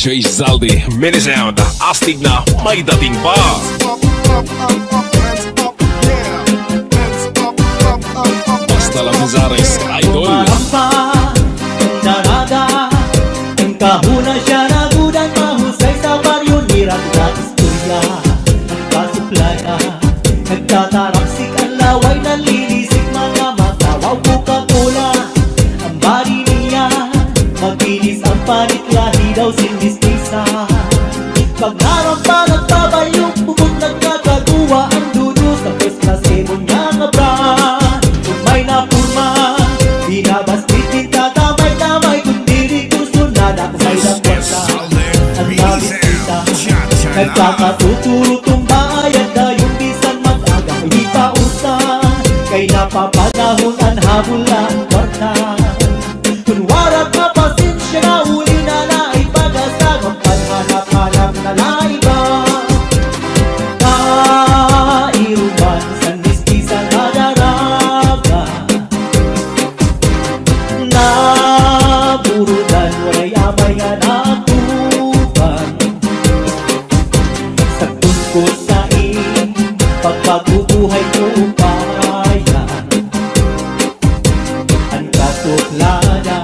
DJ Zaldi, Minisound, astig na may dating pa. Basta lang Zares, idol. Marampa, ang daraga, ang kahuna siya nagudan, mahusay sa baryo, nirag na istorya, ang kasuplaya, nagtatarapsik ang laway, nalilisik mga matawaw, Coca-Cola, ang bari niya, maglinis ang panit, lahi daw sinistisa. Pag narampa, nagbabayong, bubog nagkakagawa, ang dudo sa first class ebon niya nga brand. Kung may napurma, binabastit din tatamay-tamay, kung diri gusto na kung may lakwata, ang nabisita. Nagkakatuturo bayad na yung bisan mag-aga, hindi pa usan, kay napapanahon ang habol ang kwarta. Kunwarat na pasensya na uli na naipag-asag, ang panhanap-hanap na naiba. Nairuman sa mistisa na daraga, naburudan walay amay nga natuban. Sa tungkol sa pagpagubuhay ko upaya, ang kasuplada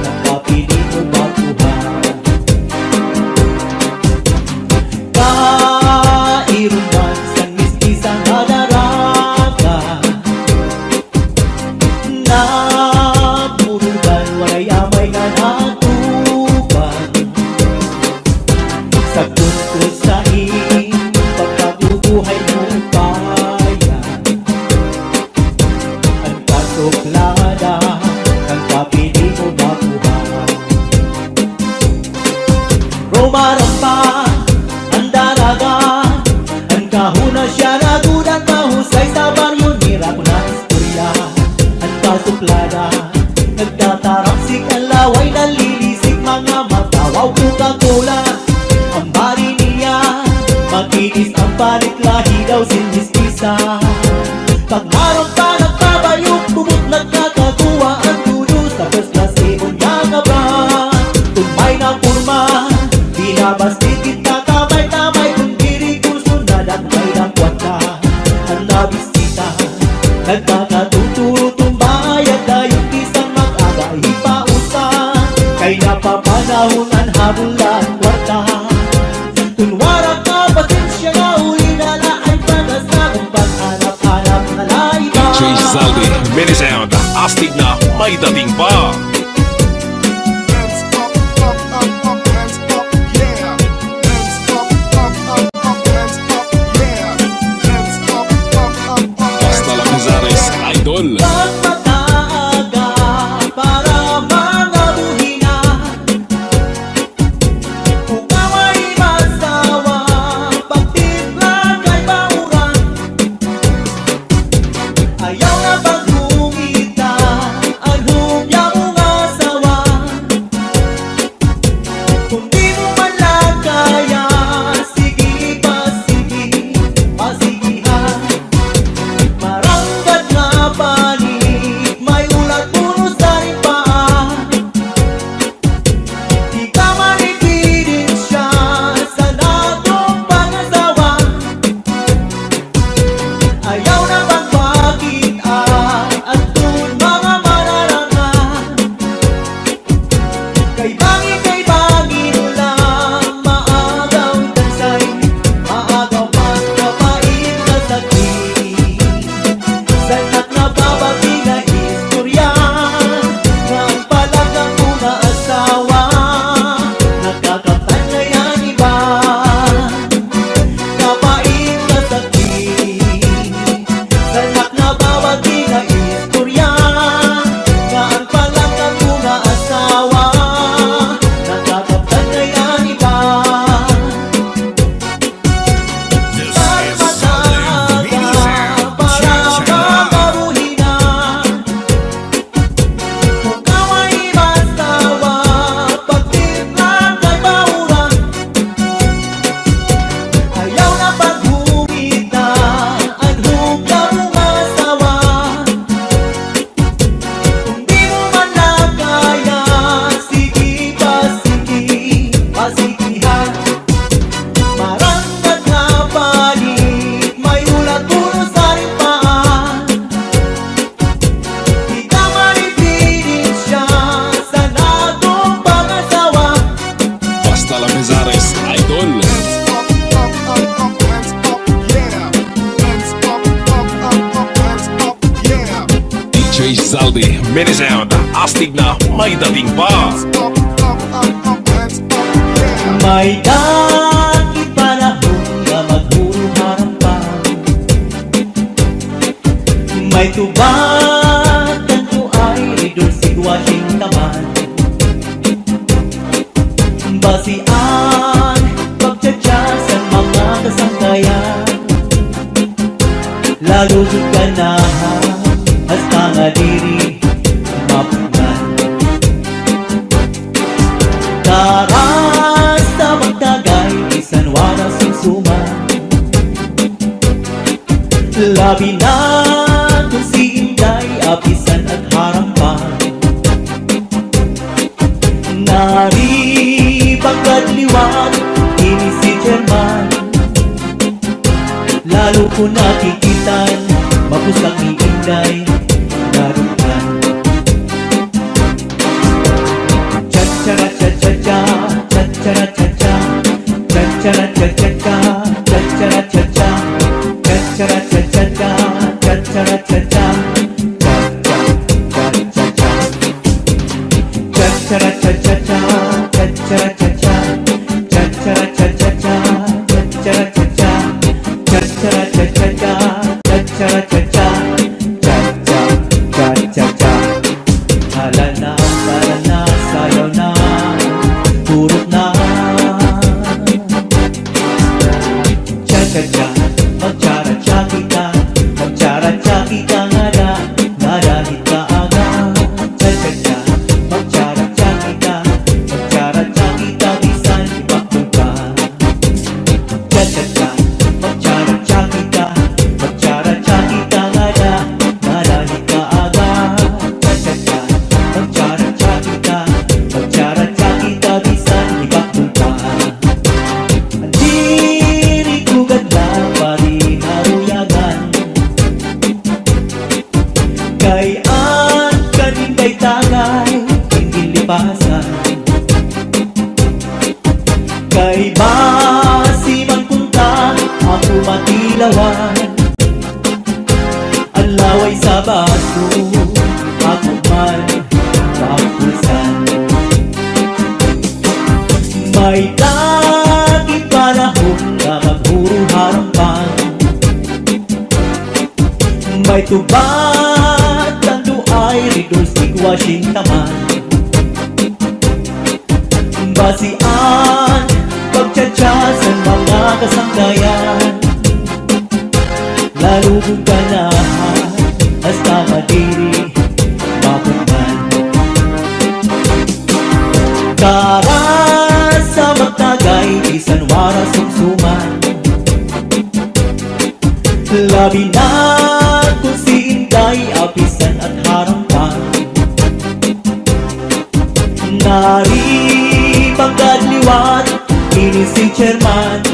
nakapili mo makuha. Kairuman sa mistisa na daraga, naburudan walay amay nga natuban. Sa tungkol sa pagkabubuhay mo kaya, ang kasuplada ang kapili mo makuha. Rumarampa ang daraga, ang kahuna siya nagudan, mahusay sa baryo, nirap na istorya, ang kasuplada, nagtatarapsik ang laway, nalilisik mga matawaw, Coca-Cola, ang bari niya, makinis ang palit, lahi daw sinistisa. Pag narampa, nagbabayong, bubot nagkakagawa, ang dudo sa first class ebon niya nga brand. Kung may napurma, binabastit kita tamay-tamay, kung diri gusto na may nakwata, ang nabisita. Nagkakatuturo bayad na yung isang mag-aga, ipausan, kay napapanahon ang habol ang kwarta. Kunwarat na pasensya na uli na ay pag-asag, ang paghanap-hanap na laiba. DJ Zaldi, Minisound, astig na may dating pa. Basta lang Zares, idol. Pag mataaga para mga buhina, kung away masawa, pagtipla kay bauran, ayaw na bang kumita ang humya mo nga Minisound, astig na may dating pa. May dating panahon na maghuruharang pa. May tubag tanto ay ridol sitwasyeng taman. Basian, pagtsatsasan mga kasangkayan. Lalo ganahan, hasta nga diri mapunan. Karas na magtagay, isan wala sumsuman. Labi na kung si Inday, apisan at harampan. Nari pagkadliwag, ini si German. Lalo ko nakikitan, mapusang ni Inday, darugan. Cha-cha-ra-cha-cha-cha, cha-cha-ra-cha-cha, cha-cha-ra-cha-cha-cha, cha-cha-ra-cha-cha, cha-cha-ra-cha-cha-cha, cha-cha-ra-cha-cha, cha-cha-cha-cha-cha, cha-cha-ra-cha-cha-cha, cha-cha-ra-cha-cha, cha-cha-ra-cha-cha-cha, cha-cha-ra-cha-cha, cha-cha-ra-cha-cha-cha, cha-cha-ra-cha-cha, cha-cha-cha-cha. Hala na, sayaw na, turot na. Cha-cha-cha, mag-cha-ra-cha kita, mag-cha-ra-cha kita ngada, dahil ka aga. Cha-cha-cha, mag-cha-ra-cha kita, mag-cha-ra-cha kita, bisan ibakul ka. Cha-cha-cha, mag-cha-ra-cha kita, mag-cha-ra-cha kita ngada, dahil ka aga. Cha-cha-cha, mag-cha-ra-cha kita, mag-cha-ra-cha kita, bisan ibakul ka. Diri ko ganda pari haruyagan, kay an kanin kay tagay hindi lipasan. Kay basi magpunta ako matilawan, ang laway sa baso ako man kapusan. May dating panahon na maghuruharang. May tubad tanto ay ridol sitwasyeng taman. Basian, pagtsatsasan mga kasangkayan. Lalo kong ganahan, hasta madiri mapunan. Karas sa magtagay, isan wara sumsuman. Labi na kung si Inday, apisan at harampan. Nari pagkadliwat, ini si German.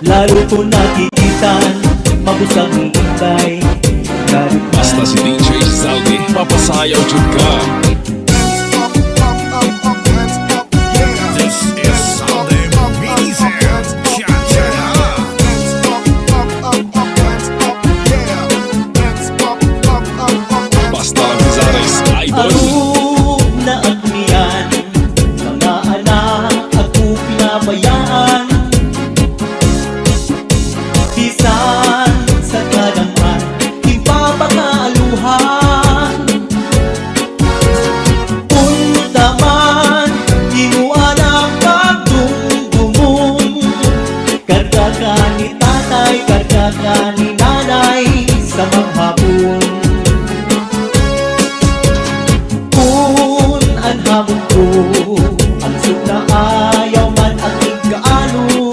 Lalo ko nakikitan, mabusag ni Inday, darugan. Basta si DJ Zaldi, papasayaw jud ka. This is Sunday Minisound. Basta lang si Zares Idol. Arug na agnian, mga anak ako pinabayaan. Bisan sa kadamhan, ipapakaaluhan. Punta man, di mo anak pagdumdumon. Karga ka ni tatay, karga ka ni nanay sa maghapon. Kung ang hamon ko, ang na ayaw man ang ikaano.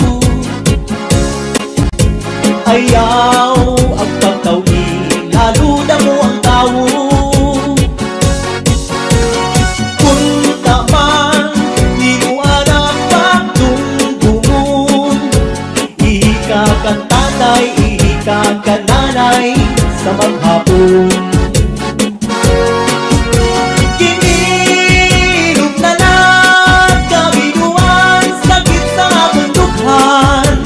Ayaw ang pagtawli, lalo na mo ang tao. Kung naman, di mo anak pagdumdumon. Ihika kang tatay, ihika kang nanay sa maghapon. Kinilog na lang kabinuan, sakit sa bundukhan.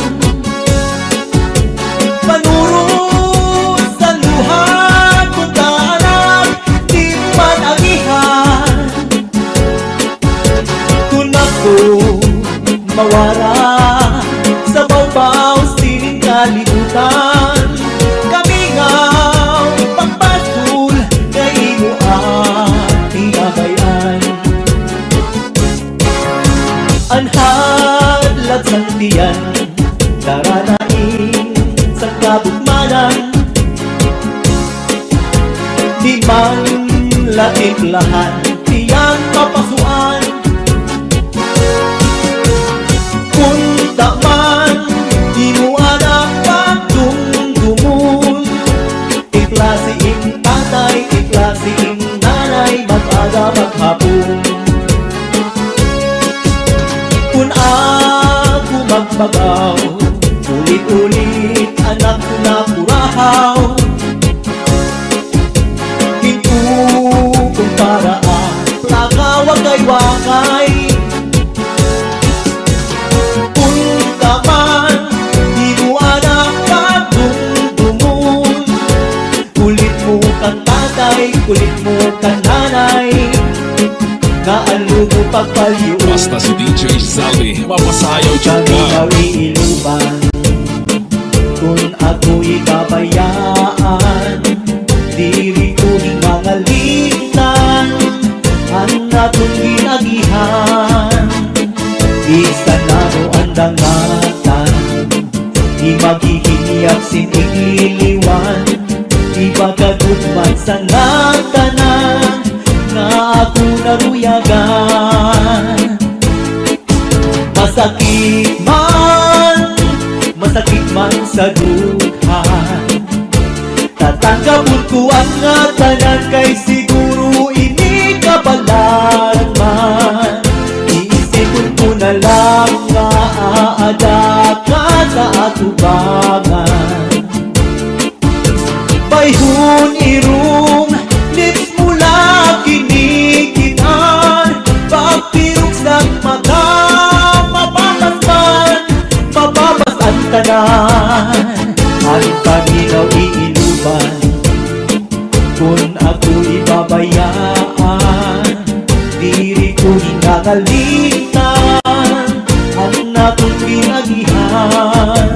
Panuro sa luha, kung taanap nabukmanan. Di man lahat tiyang mapasuan. Punta man di mo anak pagdumdumun. Iklasiing tatay, iklasiing nanay, mag-aga maghapon. Kung ako magbagaw, ulit-ulit anak na purahaw. Kung paraan, plaka wakay-wakay. Punta man, di mo anak pagdumdumun. Kulit mo kang tatay, kulit mo kang nanay, kaalo mo pagpaliw. Basta si DJ Salvi, mapasayaw dyan Kami ka. iluban, kung ako'y babayaan, diri ko hingangalitan ang natong ginagihan. Isa na mo ang dangatan, di maghihiyap sinigliliwan. Di bagagutman sa natanan, nga ako naruyagan. Masakit man sa dughan, tatanggapon ko ang ngatanan, kay siguro ini kabalaran man. Iisipon ko na lang nga aadaka sa atubangan. Bayhun irong lips mula kinikitan, pagpirok sa mata mapapas ang tanan. Ang paginaw iiluban, kung ako ibabayaan, diri ko hinangalitan ang natong pinagihan.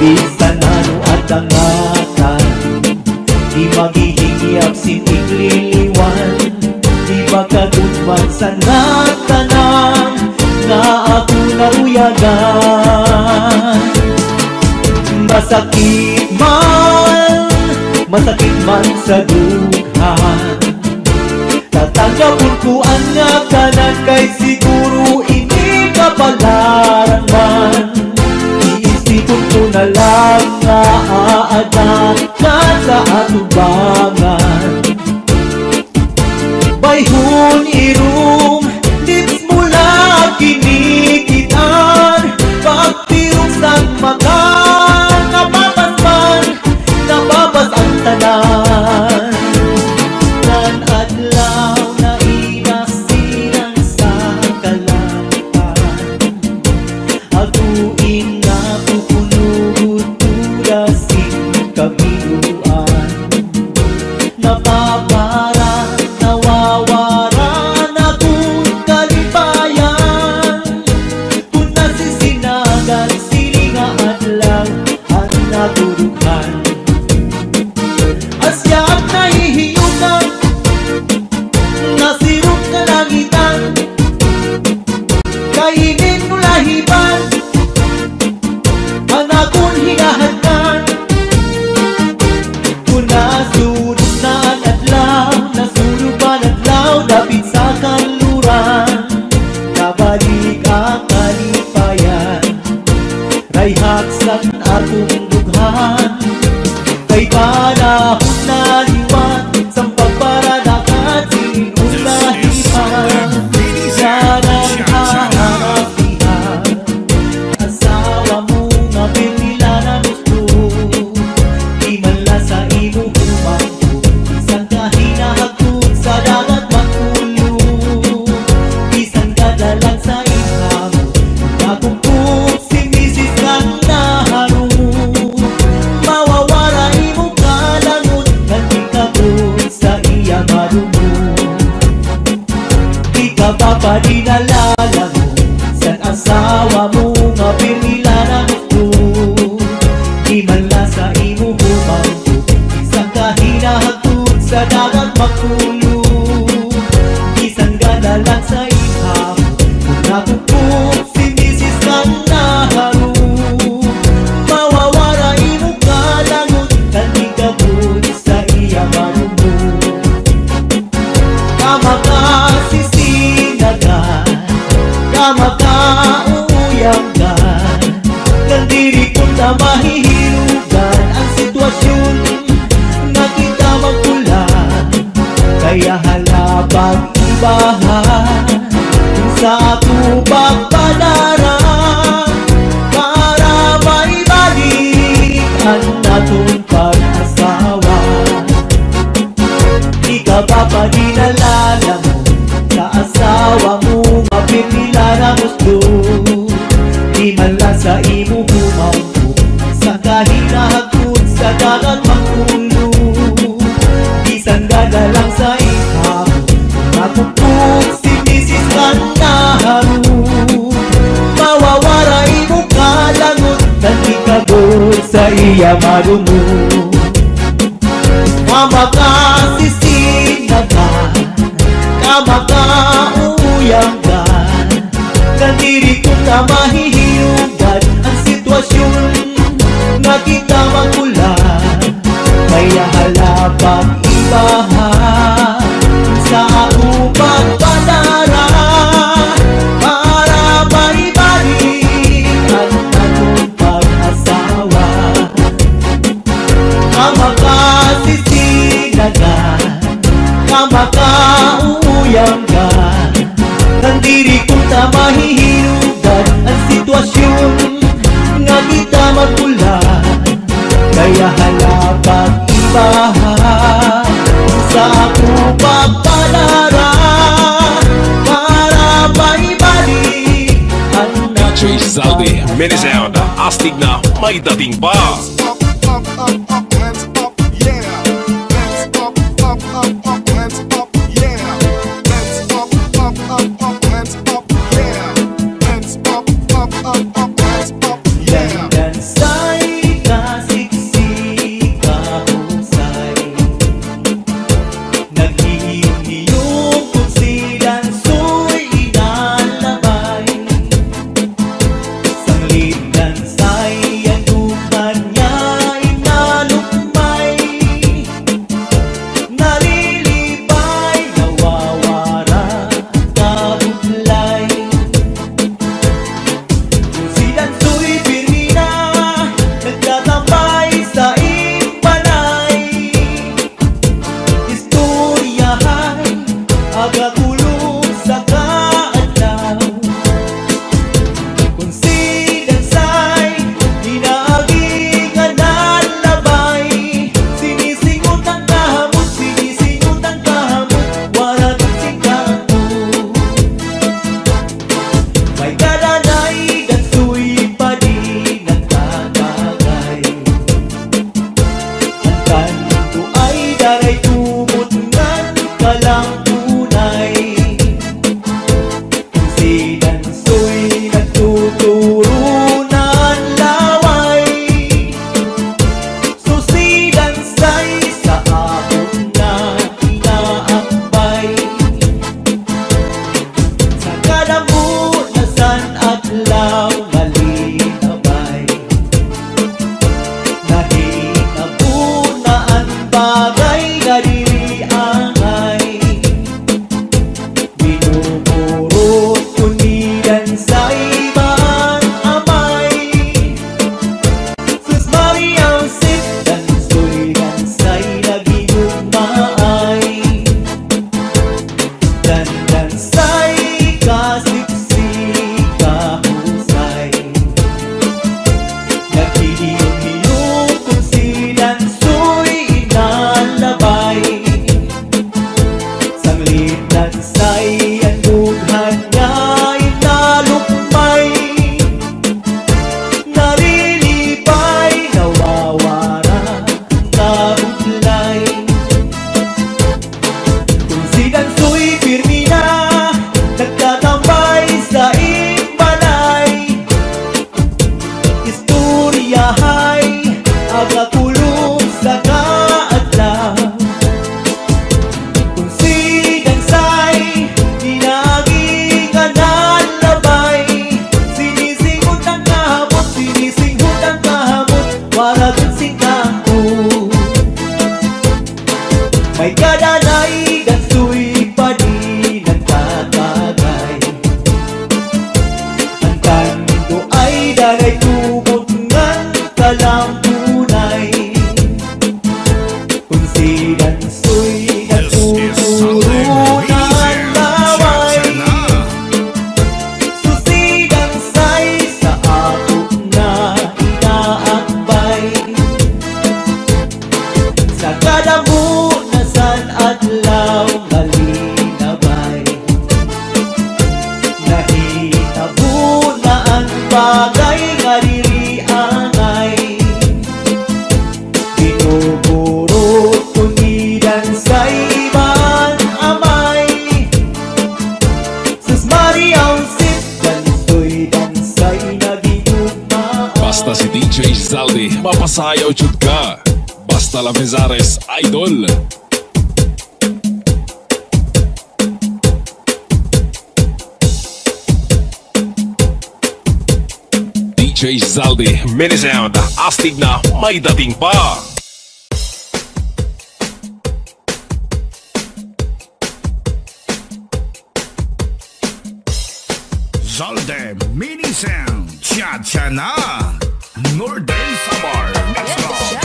Bisan ano at dangatan, di maghihingiyap sinigliliwan. Di magkagutman sa natanan, nga ako naruyagan. Masakit man sa dughan, tatanggapon ko ang ngatanan, kay siguro ini kapalaran man. Iisipon ko na lang nga aadan ka sa atubangan. Bayhun irong lips mula kinikitan, pagtirok sa mata nababas ang tanan. Nan adlaw na inasinan sa kalangitan, aguin na pupunugod tulasin kabiluan. Napapara, nawawara na kung kalipayan, kung nasisinagan silinga adlaw at natulughan. Asya't nahihiyutan, nasirot na langitan, kainin mo lahiban ang akong hinahantan. Kung nasulog na ang adlaw, nasulog pa ang adlaw, dapit sa kanluran, kabalik ang kalipayan. Rayhaksan akong dughan, kay panahon na liwan, sa pagparadakan sinulahipan. Sanang hahatihan, asawa mo nga pinila na gusto, di man la sa imo humangko, isang kahinahagtog sa dagat magkulong. Isang kadalang sa iham, nakumpok si Mrs. kang naharong. Mawawala imo kalangot kung na mahihilugan ang sitwasyon na kita magkulan. Kaya halabang ibahan kung sa ako pagpadarang para maibalik ang natong pag-asawa. Di ka ba paninalala mo sa asawa mo, mapitila na gusto? Di man lang sa imo humangko sa kahinahagod sa dagat magpulo. Isang gagalang sa ikaw makupog si Mrs. Kanaharo. Mawawara imo kalangot nandikabot sa iya madumo. Kamakasisina ka, kamakauuyang ka, kandiri kung na mahihiyugan ang sitwasyon na kita magkulan. Kaya halabang ibahan sa ako pagpadara para maibalik ang atong pag-asawa. Kamakasisinagan, kamakauuyang ka, nandiri kung na mahihilugan ang sitwasyon nga kita magkulan. Kaya halabang ibahan sa ako pagpadara para maibalik ang DJ Zaldi, Minisound, astig na may dating pa. Up, hands up, yeah. Hands up, hands up, yeah. Hands up, hands up, yeah. Hands up, hands up, yeah. Dansay kasiksik kahusay, naghihiyong kung si dansoy inalabay. Sanglit dansay ang dukan niya inalubay. mapasayaw jud ka. Basta La Mizares Idol. DJ Zaldi, Mini Sound, astig na may dating pa. Zaldi, Mini Sound, Cha-Cha na, Northern Samar, let's go.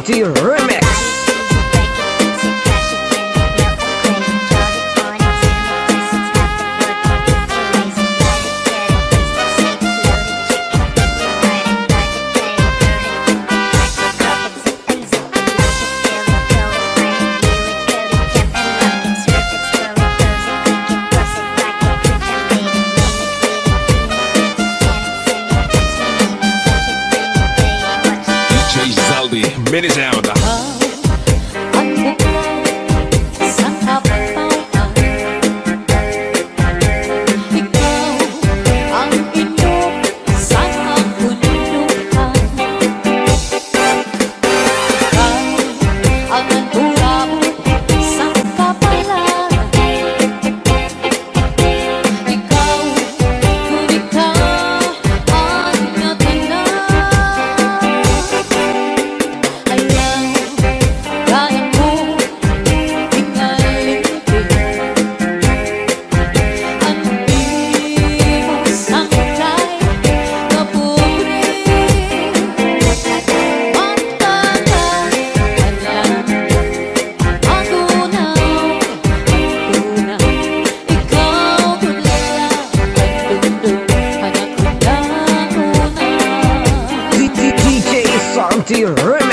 Salty Remix. DJ Zaldi, mini sound. DJ Salty Remix.